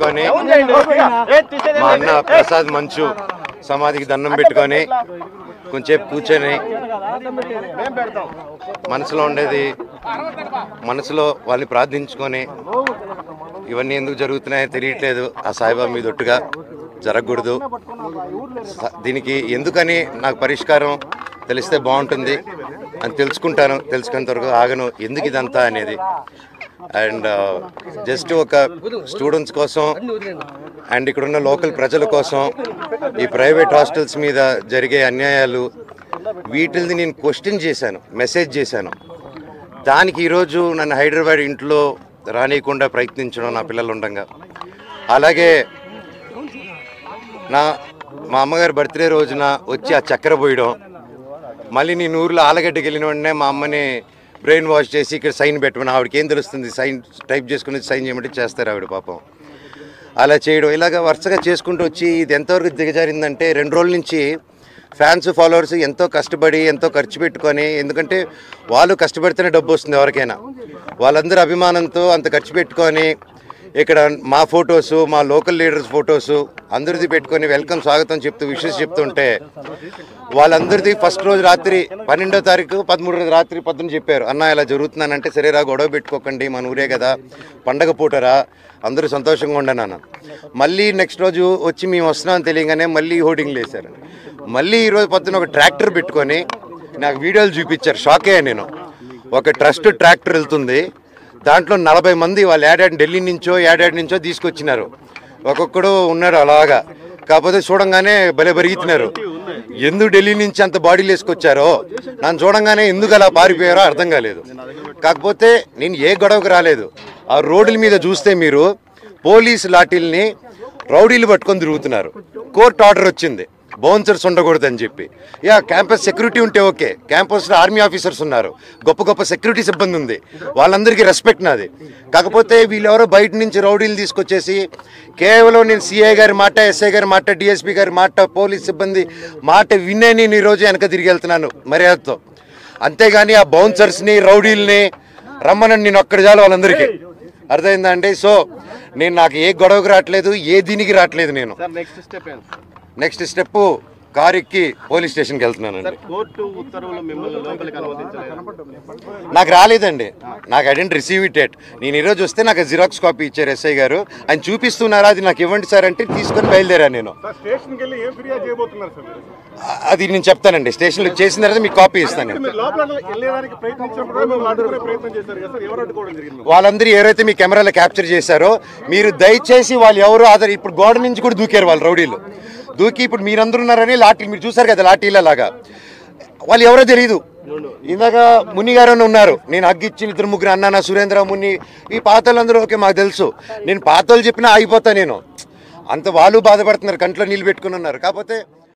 పెట్టుకొని మా అన్న ప్రసాద్ మంచు సమాధికి దండం పెట్టుకొని కొంచెంసేపు కూర్చొని మనసులో ఉండేది మనసులో వాళ్ళని ప్రార్థించుకొని ఇవన్నీ ఎందుకు జరుగుతున్నాయో తెలియట్లేదు. ఆ సాయిబాబా మీద ఒట్టుగా జరగకూడదు. దీనికి ఎందుకని నాకు పరిష్కారం తెలిస్తే బాగుంటుంది అని తెలుసుకుంటాను. తెలుసుకున్నంత వరకు ఆగను ఎందుకు ఇదంతా అనేది. అండ్ జస్ట్ ఒక స్టూడెంట్స్ కోసం అండ్ ఇక్కడున్న లోకల్ ప్రజల కోసం ఈ ప్రైవేట్ హాస్టల్స్ మీద జరిగే అన్యాయాలు వీటిని నేను క్వశ్చన్ చేశాను, మెసేజ్ చేశాను. దానికి ఈరోజు నన్ను హైదరాబాద్ ఇంట్లో రానియకుండా ప్రయత్నించడం నా పిల్లలు ఉండగా, అలాగే మా అమ్మగారి బర్త్డే రోజున వచ్చి ఆ చక్కెర పోయడం, మళ్ళీ నేను ఊర్లో ఆలగడ్డకి వెళ్ళిన వెంటనే మా అమ్మని బ్రెయిన్ వాష్ చేసి ఇక్కడ సైన్ పెట్టమని, ఆవిడకి ఏం తెలుస్తుంది, సైన్ టైప్ చేసుకుని సైన్ చేయమంటే చేస్తారు ఆవిడ పాపం. అలా చేయడం ఇలాగ వరుసగా చేసుకుంటూ వచ్చి ఇది ఎంతవరకు దిగజారిందంటే 2 రోజుల నుంచి ఫ్యాన్స్ ఫాలోవర్స్ ఎంతో కష్టపడి ఎంతో ఖర్చు పెట్టుకొని, ఎందుకంటే వాళ్ళు కష్టపడితేనే డబ్బు వస్తుంది ఎవరికైనా, వాళ్ళందరూ అభిమానంతో అంత ఖర్చు పెట్టుకొని ఇక్కడ మా ఫొటోసు మా లోకల్ లీడర్స్ ఫొటోసు అందరిది పెట్టుకొని వెల్కమ్ స్వాగతం చెప్తూ విషెస్ చెప్తుంటే వాళ్ళందరిది ఫస్ట్ రోజు రాత్రి 12వ తారీఖు 13వ రాత్రి పొద్దున చెప్పారు, అన్న ఇలా జరుగుతున్నానంటే సరేరా గొడవ పెట్టుకోకండి మన ఊరే కదా పండగ పూటరా అందరూ సంతోషంగా ఉండను. మళ్ళీ నెక్స్ట్ రోజు వచ్చి మేము వస్తున్నామని తెలియగానే మళ్ళీ హోర్డింగ్లు వేశారు. మళ్ళీ ఈరోజు పొద్దున ఒక ట్రాక్టర్ పెట్టుకొని నాకు వీడియోలు చూపించారు, షాక్ అయ్యాను నేను. ఒక ట్రస్ట్ ట్రాక్టర్ వెళ్తుంది, దాంట్లో 40 మంది వాళ్ళు ఏడాది ఢిల్లీ నుంచో ఏడాది నుంచో తీసుకొచ్చినారు, ఒక్కొక్కడు ఉన్నారు అలాగా. కాకపోతే చూడంగానే భలే బరిగితున్నారు. ఎందుకు ఢిల్లీ నుంచి అంత బాడీలు వేసుకొచ్చారో నన్ను చూడంగానే ఎందుకు అలా పారిపోయారో అర్థం కాలేదు. కాకపోతే నేను ఏ గొడవకు రాలేదు. ఆ రోడ్ల మీద చూస్తే మీరు పోలీసు లాఠీల్ని రౌడీలు పట్టుకొని తిరుగుతున్నారు. కోర్టు ఆర్డర్ వచ్చింది బౌన్సర్స్ ఉండకూడదని చెప్పి. క్యాంపస్ సెక్యూరిటీ ఉంటే ఓకే, క్యాంపస్లో ఆర్మీ ఆఫీసర్స్ ఉన్నారు, గొప్ప గొప్ప సెక్యూరిటీ సిబ్బంది ఉంది, వాళ్ళందరికీ రెస్పెక్ట్ నాది. కాకపోతే వీళ్ళెవరో బయట నుంచి రౌడీలు తీసుకొచ్చేసి కేవలం నేను సిఐ గారి మాట, ఎస్ఐ గారి మాట, డిఎస్పీ గారి మాట, పోలీస్ సిబ్బంది మాట వినే నేను ఈరోజు వెనక తిరిగి వెళ్తున్నాను మర్యాదతో. అంతేగాని ఆ బౌన్సర్స్ని రౌడీల్ని రమ్మనని నేను ఒక్కడి చాలు వాళ్ళందరికీ, అర్థమైందా అండి? సో నాకు ఏ గొడవకు రావట్లేదు, ఏ దీనికి రావట్లేదు. నేను నెక్స్ట్ స్టెప్ కారు ఎక్కి పోలీస్ స్టేషన్కి వెళ్తున్నానండి. నాకు రాలేదండి, నాకు I didn't receive it yet. నేను ఈరోజు వస్తే నాకు జిరాక్స్ కాపీ ఇచ్చారు ఎస్ఐ గారు, ఆయన చూపిస్తున్నారా అది నాకు ఇవ్వండి సార్ అంటే తీసుకొని బయలుదేరాను నేను. అది నేను చెప్తానండి, స్టేషన్లో చేసిన తర్వాత మీకు కాపీ ఇస్తాను. వాళ్ళందరూ ఎవరైతే మీ కెమెరాలో క్యాప్చర్ చేశారో మీరు దయచేసి వాళ్ళు ఎవరు ఇప్పుడు గోడ నుంచి కూడా దూకారు వాళ్ళు రౌడీలు, దూకి ఇప్పుడు మీరందరూ ఉన్నారని లాఠీలు మీరు చూసారు కదా లాఠీలలాగా, వాళ్ళు ఎవరో తెలియదు. ఇందాక ముని గారు ఉన్నారు, నేను అగ్గిచ్చిన 2-3 అన్నానా సురేంద్ర ముని ఈ పాతలందరూ ఓకే మాకు తెలుసు. నేను పాతలు చెప్పినా ఆగిపోతా నేను, అంత వాళ్ళు బాధపడుతున్నారు, కంట్లో నీళ్ళు పెట్టుకుని ఉన్నారు. కాకపోతే